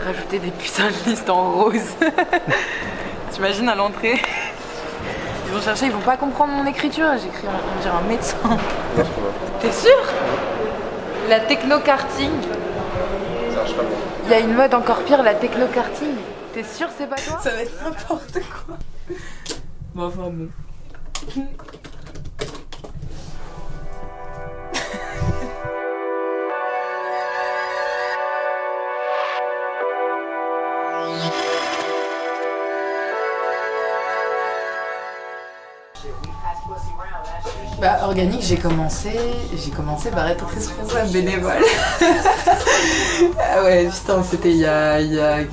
rajouter des putains de listes en rose. T'imagines à l'entrée? Ils vont chercher, ils vont pas comprendre mon écriture. J'écris, on dirait un médecin. Non, je comprends. T'es sûr? La techno-karting. Ça marche pas bien. Il y a une mode encore pire, la techno-karting. T'es sûr c'est pas toi? Ça va être n'importe quoi. Bon, enfin bon. Bah, organique, j'ai commencé par être responsable bénévole. Ah ouais, putain, c'était il y a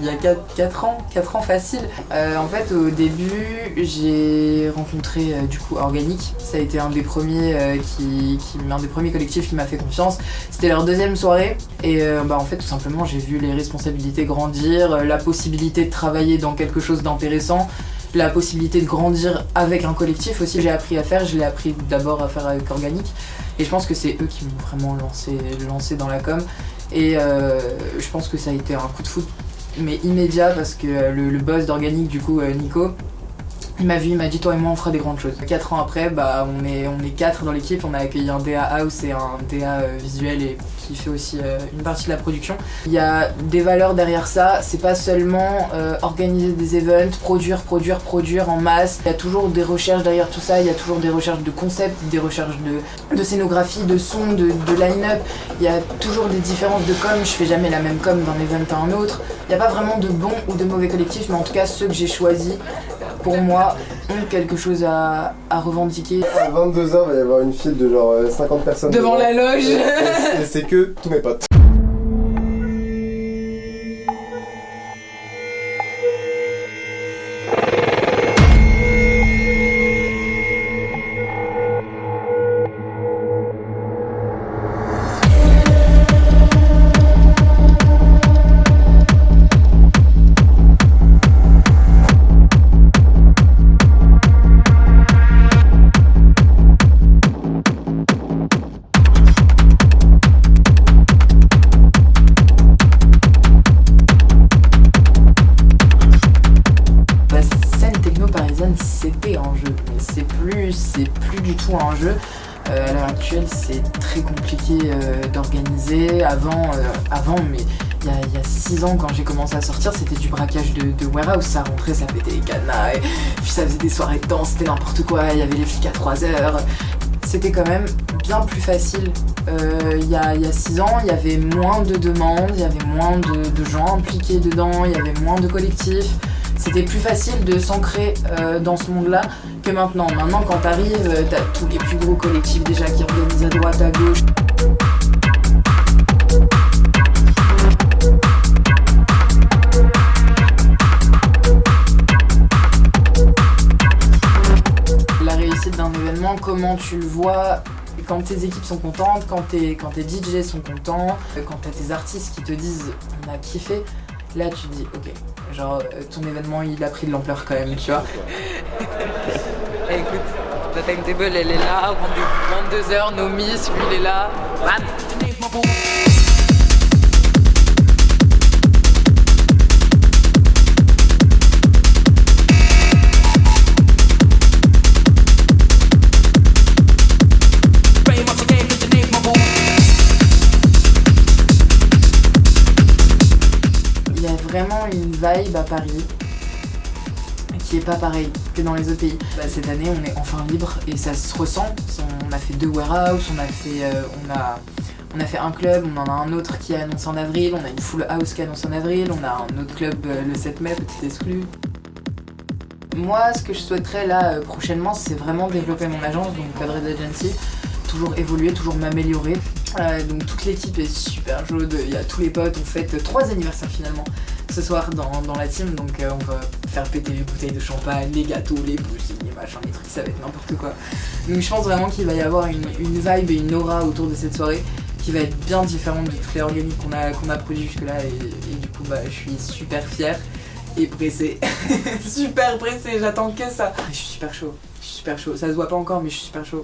4 ans facile. En fait, au début, j'ai rencontré du coup Organique. Ça a été un des premiers un des premiers collectifs qui m'a fait confiance. C'était leur deuxième soirée et bah en fait, tout simplement, j'ai vu les responsabilités grandir, la possibilité de travailler dans quelque chose d'intéressant. La possibilité de grandir avec un collectif aussi, j'ai appris à faire, je l'ai appris d'abord à faire avec Organique et je pense que c'est eux qui m'ont vraiment lancé dans la com et je pense que ça a été un coup de foot mais immédiat parce que le boss d'Organique du coup Nico, il m'a vu, il m'a dit toi et moi on fera des grandes choses. 4 ans après, bah on est 4 dans l'équipe, on a accueilli un DA house et un DA visuel et qui fait aussi une partie de la production. Il y a des valeurs derrière ça, c'est pas seulement organiser des events, produire en masse. Il y a toujours des recherches derrière tout ça, il y a toujours des recherches de concepts, des recherches de scénographie, de son, de line-up. Il y a toujours des différences de com, je fais jamais la même com d'un event à un autre. Il n'y a pas vraiment de bon ou de mauvais collectifs, mais en tout cas ceux que j'ai choisis, pour moi, ont quelque chose à revendiquer. À 22h, il va y avoir une file de genre 50 personnes devant la loge. Et c'est que tous mes potes. C'était un jeu, mais c'est plus du tout un jeu. À l'heure actuelle, c'est très compliqué d'organiser. Avant, mais il y a 6 ans, quand j'ai commencé à sortir, c'était du braquage de warehouse. Ça rentrait, ça pétait les cadenas, et puis ça faisait des soirées de danse, c'était n'importe quoi. Il y avait les flics à 3h. C'était quand même bien plus facile. Il y a 6 ans, il y avait moins de demandes, il y avait moins de gens impliqués dedans, il y avait moins de collectifs. C'était plus facile de s'ancrer dans ce monde-là que maintenant. Maintenant, quand t'arrives, t'as tous les plus gros collectifs déjà qui organisent à droite, à gauche. La réussite d'un événement, comment tu le vois quand tes équipes sont contentes, quand tes DJ sont contents, quand t'as tes artistes qui te disent « on a kiffé », là tu te dis « ok ». Genre, ton événement, il a pris de l'ampleur quand même, tu vois. Et écoute, la timetable, elle est là, rendez-vous 22h, nos miss, lui, il est là. Bam. Il y a vraiment une vibe à Paris qui est pas pareille que dans les autres pays. Bah, cette année, on est enfin libre et ça se ressent. On a fait 2 warehouses, on a fait un club, on en a un autre qui est annoncé en avril, on a une full house qui est annoncée en avril, on a un autre club le 7 mai, petit exclu. Moi, ce que je souhaiterais là prochainement, c'est vraiment développer mon agence, donc Code Red Agency, toujours évoluer, toujours m'améliorer. Donc toute l'équipe est super chaude, il y a tous les potes, on fête 3 anniversaires finalement ce soir dans la team, donc on va faire péter les bouteilles de champagne, les gâteaux, les bougies, les machins, les trucs, ça va être n'importe quoi. Donc je pense vraiment qu'il va y avoir une vibe et une aura autour de cette soirée qui va être bien différente de toutes les organiques qu'on a produits jusque là et du coup bah, je suis super fière et pressée, super pressée, j'attends que ça. Je suis super chaud, ça se voit pas encore mais je suis super chaud.